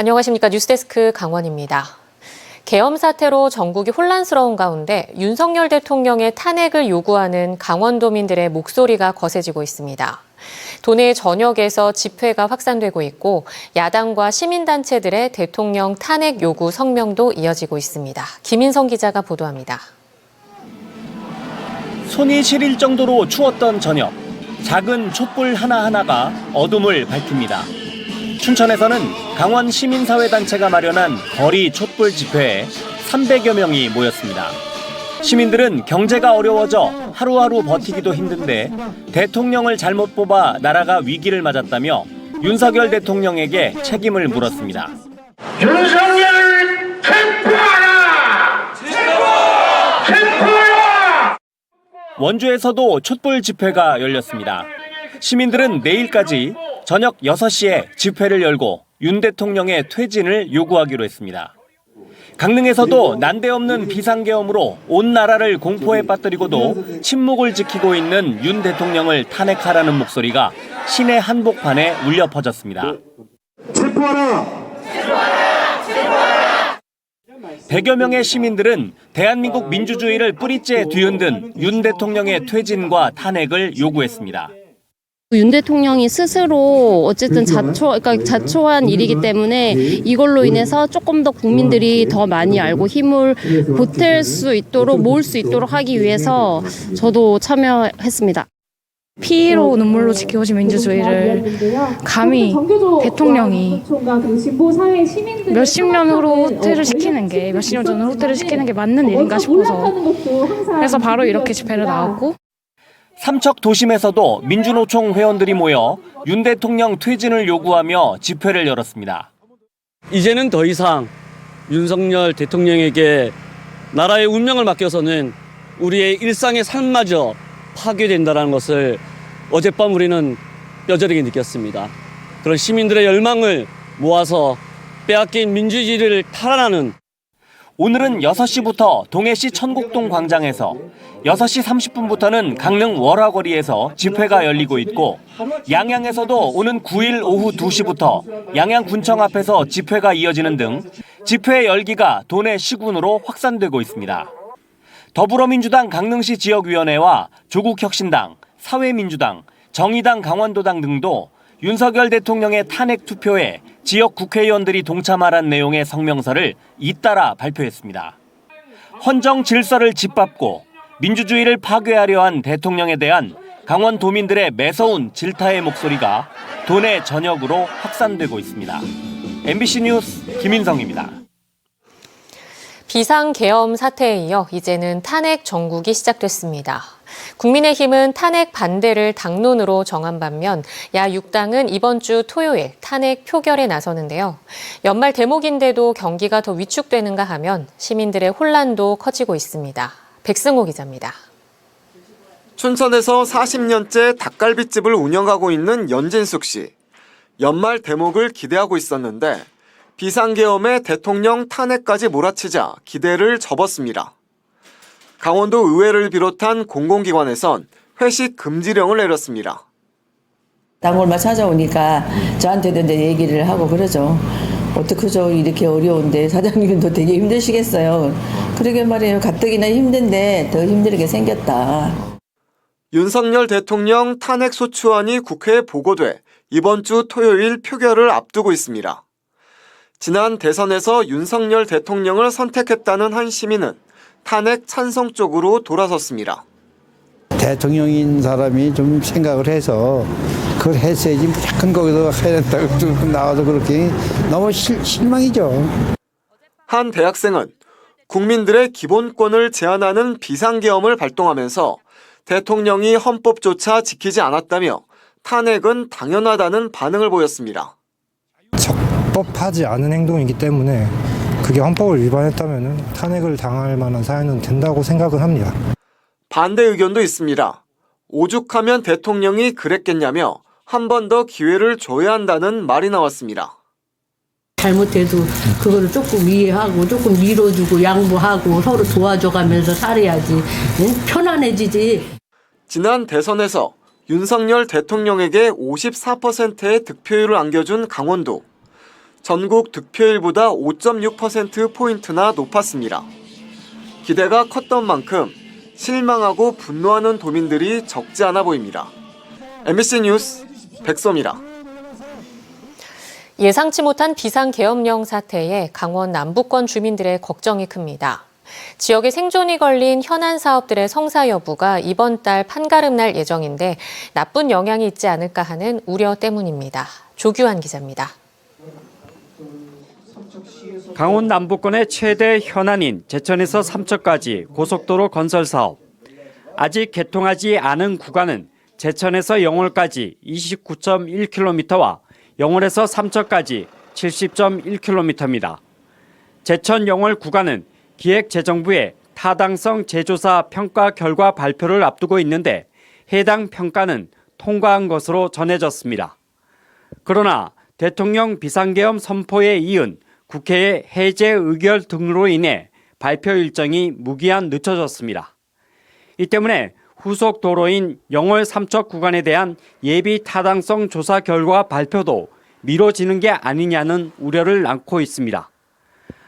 안녕하십니까. 뉴스데스크 강원입니다. 계엄 사태로 전국이 혼란스러운 가운데 윤석열 대통령의 탄핵을 요구하는 강원도민들의 목소리가 거세지고 있습니다. 도내 전역에서 집회가 확산되고 있고 야당과 시민단체들의 대통령 탄핵 요구 성명도 이어지고 있습니다. 김인성 기자가 보도합니다. 손이 시릴 정도로 추웠던 저녁, 작은 촛불 하나하나가 어둠을 밝힙니다. 춘천에서는 강원 시민사회단체가 마련한 거리 촛불 집회에 300여 명이 모였습니다. 시민들은 경제가 어려워져 하루하루 버티기도 힘든데 대통령을 잘못 뽑아 나라가 위기를 맞았다며 윤석열 대통령에게 책임을 물었습니다. 윤석열 체포하라! 체포하라! 원주에서도 촛불 집회가 열렸습니다. 시민들은 내일까지 저녁 6시에 집회를 열고 윤 대통령의 퇴진을 요구하기로 했습니다. 강릉에서도 난데없는 비상계엄으로 온 나라를 공포에 빠뜨리고도 침묵을 지키고 있는 윤 대통령을 탄핵하라는 목소리가 시내 한복판에 울려 퍼졌습니다. 체포하라! 100여 명의 시민들은 대한민국 민주주의를 뿌리째 뒤흔든 윤 대통령의 퇴진과 탄핵을 요구했습니다. 윤 대통령이 스스로 어쨌든 자초한 일이기 때문에 이걸로 인해서 조금 더 국민들이 더 많이 알고 힘을 보탤 수 있도록 모을 수 있도록 하기 위해서 저도 참여했습니다. 피로 눈물로 지켜오신 민주주의를 감히 대통령이 몇십 년 후로 후퇴를 시키는 게 몇십 년 전으로 후퇴를 시키는 게 맞는 일인가 싶어서 그래서 바로 이렇게 집회를 나왔고 삼척 도심에서도 민주노총 회원들이 모여 윤 대통령 퇴진을 요구하며 집회를 열었습니다. 이제는 더 이상 윤석열 대통령에게 나라의 운명을 맡겨서는 우리의 일상의 삶마저 파괴된다는 것을 어젯밤 우리는 뼈저리게 느꼈습니다. 그런 시민들의 열망을 모아서 빼앗긴 민주주의를 탈환하는 오늘은 6시부터 동해시 천곡동 광장에서 6시 30분부터는 강릉 월화거리에서 집회가 열리고 있고 양양에서도 오는 9일 오후 2시부터 양양군청 앞에서 집회가 이어지는 등 집회 열기가 도내 시군으로 확산되고 있습니다. 더불어민주당 강릉시 지역위원회와 조국혁신당, 사회민주당, 정의당 강원도당 등도 윤석열 대통령의 탄핵 투표에 지역 국회의원들이 동참하란 내용의 성명서를 잇따라 발표했습니다. 헌정 질서를 짓밟고 민주주의를 파괴하려 한 대통령에 대한 강원도민들의 매서운 질타의 목소리가 도내 전역으로 확산되고 있습니다. MBC 뉴스 김인성입니다. 비상계엄 사태에 이어 이제는 탄핵 정국이 시작됐습니다. 국민의힘은 탄핵 반대를 당론으로 정한 반면 야 6당은 이번 주 토요일 탄핵 표결에 나서는데요. 연말 대목인데도 경기가 더 위축되는가 하면 시민들의 혼란도 커지고 있습니다. 백승호 기자입니다. 춘천에서 40년째 닭갈비집을 운영하고 있는 연진숙 씨. 연말 대목을 기대하고 있었는데 비상계엄에 대통령 탄핵까지 몰아치자 기대를 접었습니다. 강원도 의회를 비롯한 공공기관에선 회식 금지령을 내렸습니다. 단골만 찾아오니까 저한테도 이제 얘기를 하고 그러죠. 어떡하죠? 이렇게 어려운데 사장님도 되게 힘드시겠어요. 그러게 말이에요. 가뜩이나 힘든데 더 힘들게 생겼다. 윤석열 대통령 탄핵 소추안이 국회에 보고돼 이번 주 토요일 표결을 앞두고 있습니다. 지난 대선에서 윤석열 대통령을 선택했다는 한 시민은 탄핵 찬성 쪽으로 돌아섰습니다. 대통령인 사람이 좀 생각을 해서 그걸 했어야지 무조건 거기서 해야 된다고 나와서 그렇게 너무 실망이죠. 한 대학생은 국민들의 기본권을 제한하는 비상계엄을 발동하면서 대통령이 헌법조차 지키지 않았다며 탄핵은 당연하다는 반응을 보였습니다. 적법하지 않은 행동이기 때문에 그게 헌법을 위반했다면 탄핵을 당할 만한 사안은 된다고 생각은 합니다. 반대 의견도 있습니다. 오죽하면 대통령이 그랬겠냐며 한 번 더 기회를 줘야 한다는 말이 나왔습니다. 잘못해도 그거를 조금 이해하고 조금 밀어주고 양보하고 서로 도와줘가면서 살아야지. 응? 편안해지지. 지난 대선에서 윤석열 대통령에게 54%의 득표율을 안겨준 강원도. 전국 득표율보다 5.6%포인트나 높았습니다. 기대가 컸던 만큼 실망하고 분노하는 도민들이 적지 않아 보입니다. MBC 뉴스 백섬이라. 예상치 못한 비상계엄령 사태에 강원 남부권 주민들의 걱정이 큽니다. 지역의 생존이 걸린 현안 사업들의 성사 여부가 이번 달 판가름 날 예정인데 나쁜 영향이 있지 않을까 하는 우려 때문입니다. 조규환 기자입니다. 강원 남부권의 최대 현안인 제천에서 삼척까지 고속도로 건설 사업. 아직 개통하지 않은 구간은 제천에서 영월까지 29.1km와 영월에서 삼척까지 70.1km입니다. 제천 영월 구간은 기획재정부의 타당성 재조사 평가 결과 발표를 앞두고 있는데 해당 평가는 통과한 것으로 전해졌습니다. 그러나 대통령 비상계엄 선포에 이은 국회의 해제 의결 등으로 인해 발표 일정이 무기한 늦춰졌습니다. 이 때문에 후속 도로인 영월 삼척 구간에 대한 예비 타당성 조사 결과 발표도 미뤄지는 게 아니냐는 우려를 낳고 있습니다.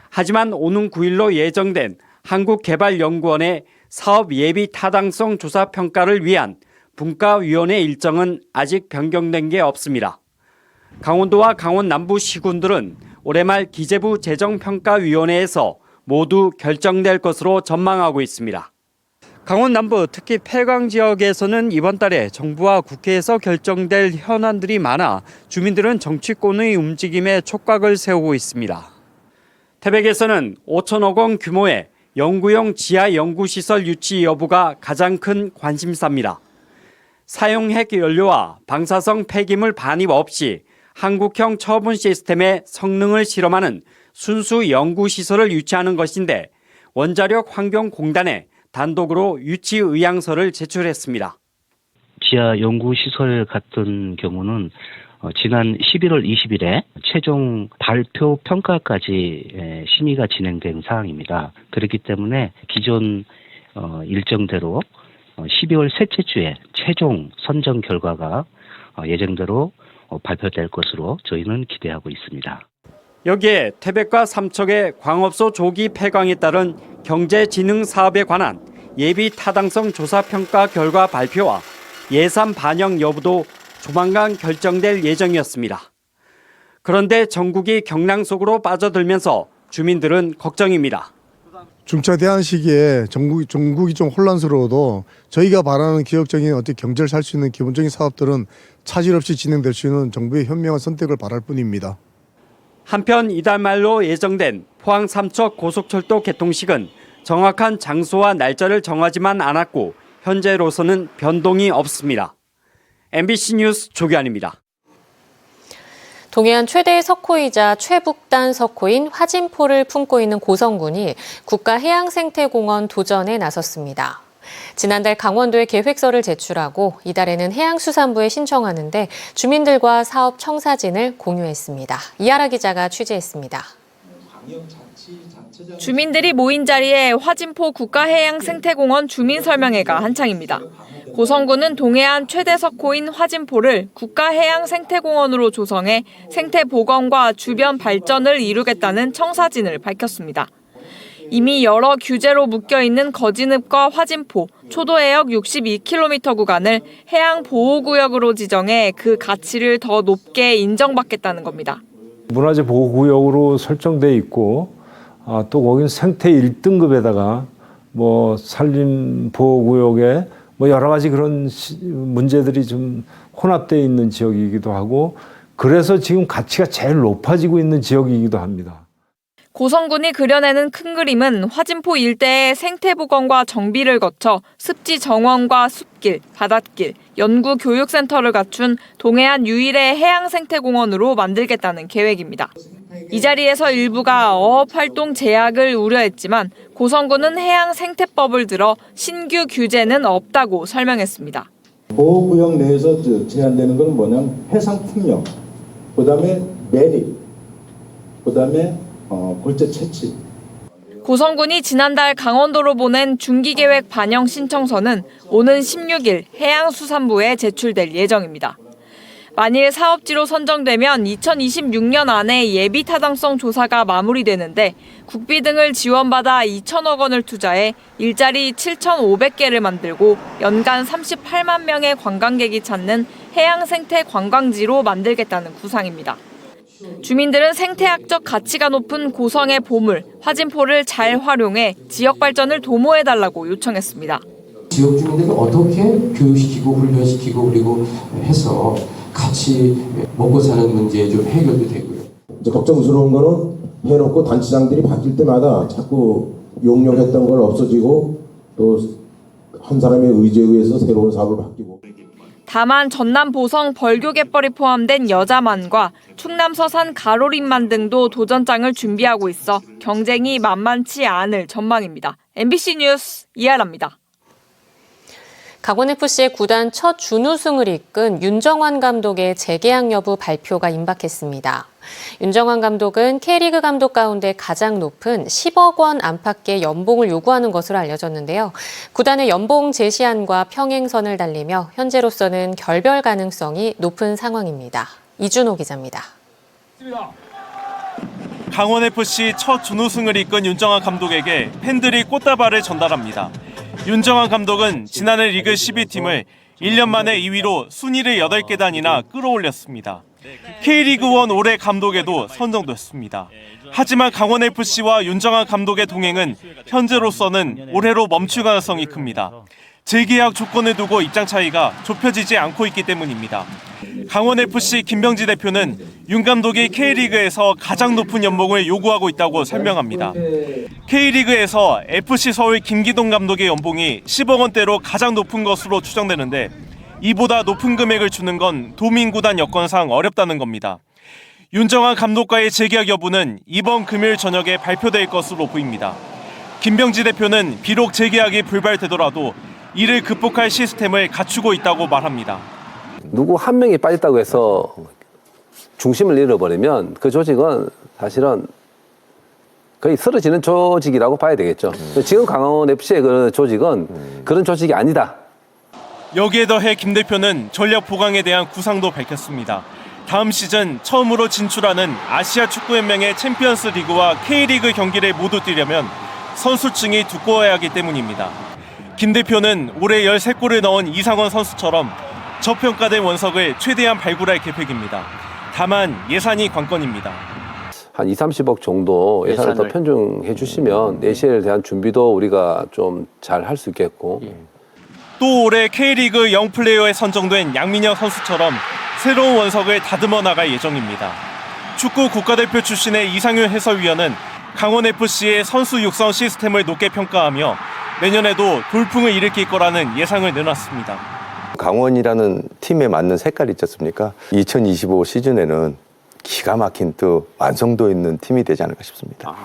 하지만 오는 9일로 예정된 한국개발연구원의 사업 예비 타당성 조사 평가를 위한 분과위원회 일정은 아직 변경된 게 없습니다. 강원도와 강원 남부 시군들은 올해 말 기재부 재정평가위원회에서 모두 결정될 것으로 전망하고 있습니다. 강원 남부 특히 폐광 지역에서는 이번 달에 정부와 국회에서 결정될 현안들이 많아 주민들은 정치권의 움직임에 촉각을 세우고 있습니다. 태백에서는 5천억 원 규모의 연구용 지하 연구시설 유치 여부가 가장 큰 관심사입니다. 사용 핵 연료와 방사성 폐기물 반입 없이 한국형 처분 시스템의 성능을 실험하는 순수 연구시설을 유치하는 것인데 원자력 환경공단에 단독으로 유치 의향서를 제출했습니다. 지하 연구시설 같은 경우는 지난 11월 20일에 최종 발표 평가까지 심의가 진행된 사항입니다. 그렇기 때문에 기존 일정대로 12월 셋째 주에 최종 선정 결과가 예정대로 발표될 것으로 저희는 기대하고 있습니다. 여기에 태백과 삼척의 광업소 조기 폐광에 따른 경제진흥 사업에 관한 예비 타당성 조사 평가 결과 발표와 예산 반영 여부도 조만간 결정될 예정이었습니다. 그런데 전국이 경랑 속으로 빠져들면서 주민들은 걱정입니다. 중차대한 시기에 전국이 좀 혼란스러워도 저희가 바라는 기업적인 어떤 경제를 살 수 있는 기본적인 사업들은 차질 없이 진행될 수 있는 정부의 현명한 선택을 바랄 뿐입니다. 한편 이달 말로 예정된 포항 삼척 고속철도 개통식은 정확한 장소와 날짜를 정하지만 않았고 현재로서는 변동이 없습니다. MBC 뉴스 조규환입니다. 동해안 최대의 석호이자 최북단 석호인 화진포를 품고 있는 고성군이 국가해양생태공원 도전에 나섰습니다. 지난달 강원도에 계획서를 제출하고 이달에는 해양수산부에 신청하는데 주민들과 사업 청사진을 공유했습니다. 이하라 기자가 취재했습니다. 주민들이 모인 자리에 화진포 국가해양생태공원 주민설명회가 한창입니다. 고성군은 동해안 최대 석호인 화진포를 국가해양생태공원으로 조성해 생태복원과 주변 발전을 이루겠다는 청사진을 밝혔습니다. 이미 여러 규제로 묶여있는 거진읍과 화진포, 초도해역 62km 구간을 해양보호구역으로 지정해 그 가치를 더 높게 인정받겠다는 겁니다. 문화재 보호구역으로 설정돼 있고 또 거긴 생태 1등급에다가 뭐 산림보호구역에 뭐 여러 가지 그런 문제들이 좀 혼합되어 있는 지역이기도 하고 그래서 지금 가치가 제일 높아지고 있는 지역이기도 합니다. 고성군이 그려내는 큰 그림은 화진포 일대의 생태복원과 정비를 거쳐 습지 정원과 숲길, 바닷길, 연구교육센터를 갖춘 동해안 유일의 해양생태공원으로 만들겠다는 계획입니다. 이 자리에서 일부가 어업활동 제약을 우려했지만 고성군은 해양생태법을 들어 신규 규제는 없다고 설명했습니다. 보호구역 내에서 제한되는 건 뭐냐면 해상풍력, 그다음에 매립, 그다음에 골재 채취. 고성군이 지난달 강원도로 보낸 중기계획 반영 신청서는 오는 16일 해양수산부에 제출될 예정입니다. 만일 사업지로 선정되면 2026년 안에 예비 타당성 조사가 마무리되는데 국비 등을 지원받아 2천억 원을 투자해 일자리 7,500개를 만들고 연간 38만 명의 관광객이 찾는 해양 생태 관광지로 만들겠다는 구상입니다. 주민들은 생태학적 가치가 높은 고성의 보물, 화진포를 잘 활용해 지역 발전을 도모해달라고 요청했습니다. 지역 주민들을 어떻게 교육시키고 훈련시키고 그리고 해서 같이 먹고 사는 문제 좀 해결도 되고요. 이제 걱정스러운 거는 해놓고 단체장들이 바뀔 때마다 자꾸 용역했던 걸 없어지고 또 한 사람의 의지에 의해서 새로운 사업을 바뀌고. 다만 전남 보성 벌교갯벌이 포함된 여자만과 충남 서산 가로림만 등도 도전장을 준비하고 있어 경쟁이 만만치 않을 전망입니다. MBC 뉴스 이하라입니다. 강원FC의 구단 첫 준우승을 이끈 윤정환 감독의 재계약 여부 발표가 임박했습니다. 윤정환 감독은 K리그 감독 가운데 가장 높은 10억 원 안팎의 연봉을 요구하는 것으로 알려졌는데요. 구단의 연봉 제시안과 평행선을 달리며 현재로서는 결별 가능성이 높은 상황입니다. 이준호 기자입니다. 강원FC 첫 준우승을 이끈 윤정환 감독에게 팬들이 꽃다발을 전달합니다. 윤정환 감독은 지난해 리그 12팀을 1년 만에 2위로 순위를 8계단이나 끌어올렸습니다. K리그1 올해 감독에도 선정됐습니다. 하지만 강원FC와 윤정환 감독의 동행은 현재로서는 올해로 멈출 가능성이 큽니다. 재계약 조건을 두고 입장 차이가 좁혀지지 않고 있기 때문입니다. 강원FC 김병지 대표는 윤 감독이 K리그에서 가장 높은 연봉을 요구하고 있다고 설명합니다. K리그에서 FC 서울 김기동 감독의 연봉이 10억 원대로 가장 높은 것으로 추정되는데 이보다 높은 금액을 주는 건 도민구단 여건상 어렵다는 겁니다. 윤정환 감독과의 재계약 여부는 이번 금요일 저녁에 발표될 것으로 보입니다. 김병지 대표는 비록 재계약이 불발되더라도 이를 극복할 시스템을 갖추고 있다고 말합니다. 누구 한 명이 빠졌다고 해서 중심을 잃어버리면 그 조직은 사실은 거의 쓰러지는 조직이라고 봐야 되겠죠. 지금 강원FC의 그 조직은 그런 조직이 아니다. 여기에 더해 김 대표는 전력 보강에 대한 구상도 밝혔습니다. 다음 시즌 처음으로 진출하는 아시아 축구연맹의 챔피언스 리그와 K리그 경기를 모두 뛰려면 선수층이 두꺼워야 하기 때문입니다. 김 대표는 올해 13골을 넣은 이상원 선수처럼 저평가된 원석을 최대한 발굴할 계획입니다. 다만 예산이 관건입니다. 한 2~30억 정도 예산을 더 편중해 주시면 내실에 대한 준비도 우리가 좀 잘 할 수 있겠고. 또 올해 K리그 영플레이어에 선정된 양민혁 선수처럼 새로운 원석을 다듬어 나갈 예정입니다. 축구 국가대표 출신의 이상윤 해설위원은 강원FC의 선수 육성 시스템을 높게 평가하며 내년에도 돌풍을 일으킬 거라는 예상을 내놨습니다. 강원이라는 팀에 맞는 색깔이 있지 않습니까? 2025 시즌에는 기가 막힌 또 완성도 있는 팀이 되지 않을까 싶습니다.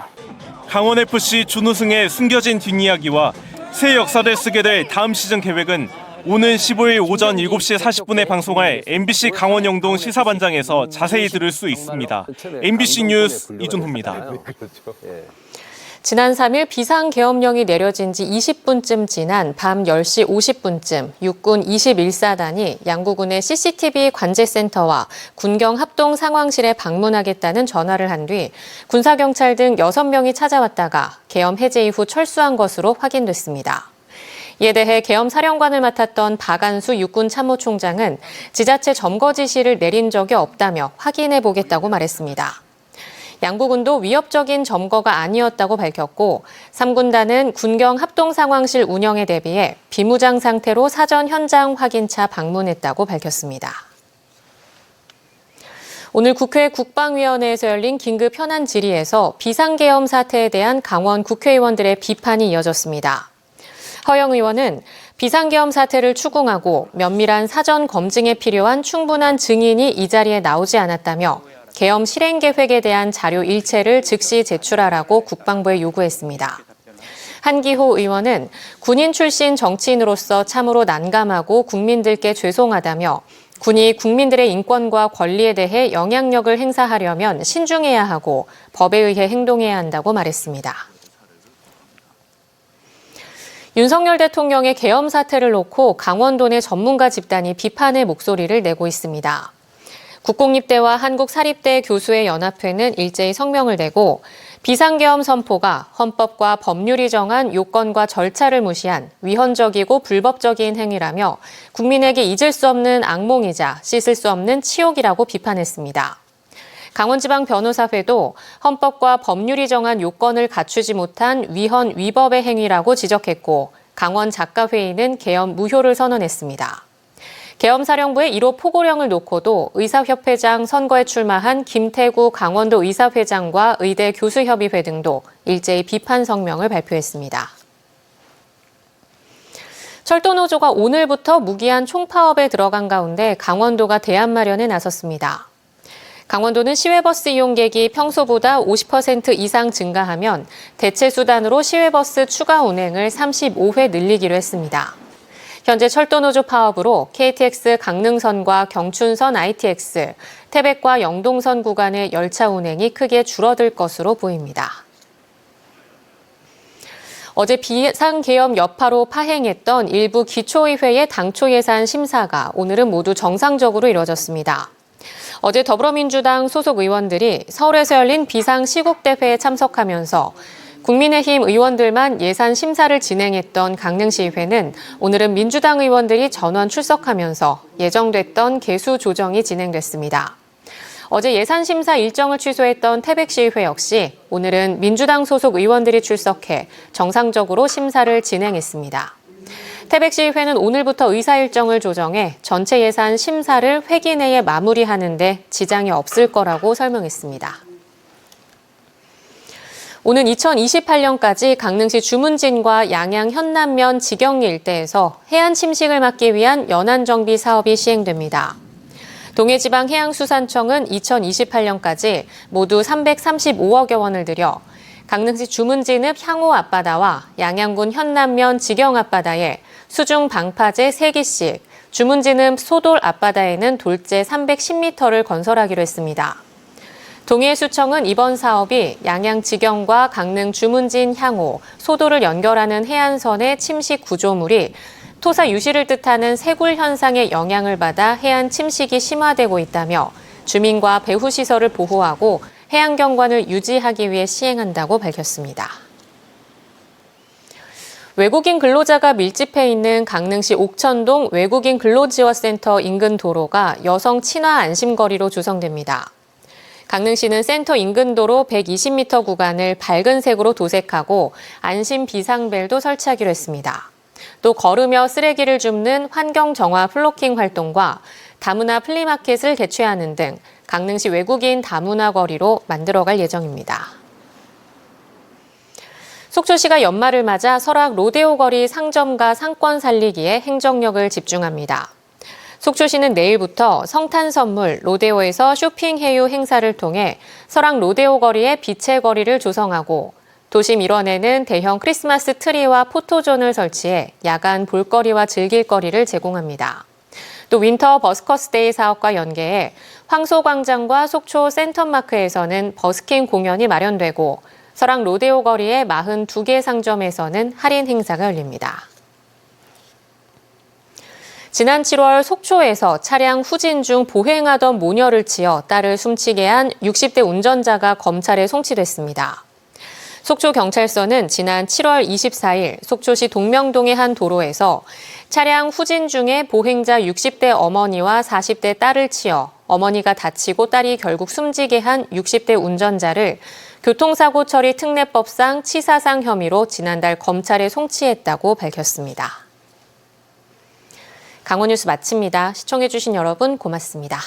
강원FC 준우승의 숨겨진 뒷이야기와 새 역사를 쓰게 될 다음 시즌 계획은 오는 15일 오전 7시 40분에 방송할 MBC 강원영동 시사반장에서 자세히 들을 수 있습니다. MBC 뉴스 이준호입니다. 지난 3일 비상계엄령이 내려진 지 20분쯤 지난 밤 10시 50분쯤 육군 21사단이 양구군의 CCTV 관제센터와 군경 합동 상황실에 방문하겠다는 전화를 한 뒤 군사경찰 등 6명이 찾아왔다가 계엄 해제 이후 철수한 것으로 확인됐습니다. 이에 대해 계엄 사령관을 맡았던 박안수 육군 참모총장은 지자체 점거 지시를 내린 적이 없다며 확인해 보겠다고 말했습니다. 양구군도 위협적인 점거가 아니었다고 밝혔고 3군단은 군경 합동상황실 운영에 대비해 비무장 상태로 사전 현장 확인차 방문했다고 밝혔습니다. 오늘 국회 국방위원회에서 열린 긴급 현안 질의에서 비상계엄 사태에 대한 강원 국회의원들의 비판이 이어졌습니다. 허영 의원은 비상계엄 사태를 추궁하고 면밀한 사전 검증에 필요한 충분한 증인이 이 자리에 나오지 않았다며 계엄 실행 계획에 대한 자료 일체를 즉시 제출하라고 국방부에 요구했습니다. 한기호 의원은 군인 출신 정치인으로서 참으로 난감하고 국민들께 죄송하다며 군이 국민들의 인권과 권리에 대해 영향력을 행사하려면 신중해야 하고 법에 의해 행동해야 한다고 말했습니다. 윤석열 대통령의 계엄 사태를 놓고 강원도 내 전문가 집단이 비판의 목소리를 내고 있습니다. 국공립대와 한국사립대 교수의 연합회는 일제히 성명을 내고 비상계엄 선포가 헌법과 법률이 정한 요건과 절차를 무시한 위헌적이고 불법적인 행위라며 국민에게 잊을 수 없는 악몽이자 씻을 수 없는 치욕이라고 비판했습니다. 강원지방변호사회도 헌법과 법률이 정한 요건을 갖추지 못한 위헌 위법의 행위라고 지적했고 강원작가회의는 계엄 무효를 선언했습니다. 계엄사령부의 1호 포고령을 놓고도 의사협회장 선거에 출마한 김태구 강원도 의사회장과 의대 교수협의회 등도 일제히 비판 성명을 발표했습니다. 철도노조가 오늘부터 무기한 총파업에 들어간 가운데 강원도가 대안 마련에 나섰습니다. 강원도는 시외버스 이용객이 평소보다 50% 이상 증가하면 대체 수단으로 시외버스 추가 운행을 35회 늘리기로 했습니다. 현재 철도노조 파업으로 KTX 강릉선과 경춘선 ITX, 태백과 영동선 구간의 열차 운행이 크게 줄어들 것으로 보입니다. 어제 비상계엄 여파로 파행했던 일부 기초의회의 당초 예산 심사가 오늘은 모두 정상적으로 이뤄졌습니다. 어제 더불어민주당 소속 의원들이 서울에서 열린 비상시국대회에 참석하면서 국민의힘 의원들만 예산 심사를 진행했던 강릉시의회는 오늘은 민주당 의원들이 전원 출석하면서 예정됐던 개수 조정이 진행됐습니다. 어제 예산 심사 일정을 취소했던 태백시의회 역시 오늘은 민주당 소속 의원들이 출석해 정상적으로 심사를 진행했습니다. 태백시의회는 오늘부터 의사 일정을 조정해 전체 예산 심사를 회기 내에 마무리하는 데 지장이 없을 거라고 설명했습니다. 오는 2028년까지 강릉시 주문진과 양양 현남면 지경리 일대에서 해안 침식을 막기 위한 연안정비 사업이 시행됩니다. 동해지방해양수산청은 2028년까지 모두 335억여 원을 들여 강릉시 주문진읍 향호 앞바다와 양양군 현남면 지경 앞바다에 수중 방파제 3기씩, 주문진읍 소돌 앞바다에는 돌제 310m를 건설하기로 했습니다. 동해수청은 이번 사업이 양양 지경과 강릉 주문진 향호, 소도를 연결하는 해안선의 침식 구조물이 토사 유실을 뜻하는 세굴 현상의 영향을 받아 해안 침식이 심화되고 있다며 주민과 배후시설을 보호하고 해안 경관을 유지하기 위해 시행한다고 밝혔습니다. 외국인 근로자가 밀집해 있는 강릉시 옥천동 외국인 근로지원센터 인근 도로가 여성 친화 안심거리로 조성됩니다. 강릉시는 센터 인근 도로 120m 구간을 밝은 색으로 도색하고 안심 비상벨도 설치하기로 했습니다. 또 걸으며 쓰레기를 줍는 환경 정화 플로킹 활동과 다문화 플리마켓을 개최하는 등 강릉시 외국인 다문화 거리로 만들어갈 예정입니다. 속초시가 연말을 맞아 설악 로데오 거리 상점가 상권 살리기에 행정력을 집중합니다. 속초시는 내일부터 성탄 선물 로데오에서 쇼핑해요 행사를 통해 설악 로데오 거리에 빛의 거리를 조성하고 도심 일원에는 대형 크리스마스 트리와 포토존을 설치해 야간 볼거리와 즐길거리를 제공합니다. 또 윈터 버스커스데이 사업과 연계해 황소광장과 속초 센텀마크에서는 버스킹 공연이 마련되고 설악 로데오 거리의 42개 상점에서는 할인 행사가 열립니다. 지난 7월 속초에서 차량 후진 중 보행하던 모녀를 치어 딸을 숨지게 한 60대 운전자가 검찰에 송치됐습니다. 속초경찰서는 지난 7월 24일 속초시 동명동의 한 도로에서 차량 후진 중에 보행자 60대 어머니와 40대 딸을 치어 어머니가 다치고 딸이 결국 숨지게 한 60대 운전자를 교통사고 처리 특례법상 치사상 혐의로 지난달 검찰에 송치했다고 밝혔습니다. 강원뉴스 마칩니다. 시청해주신 여러분 고맙습니다.